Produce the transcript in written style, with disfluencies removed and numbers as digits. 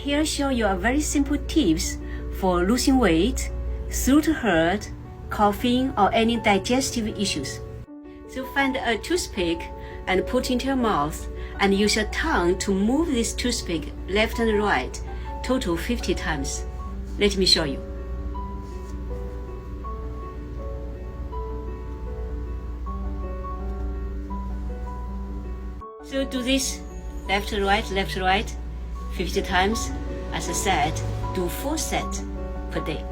here show you a very simple tips for losing weight, throat hurt, coughing, or any digestive issues. So find a toothpick and put into your mouth and use your tongue to move this toothpick left and right, total 50 times. Let me show you. So do this left, right, 50 times. As I said, do 4 sets per day.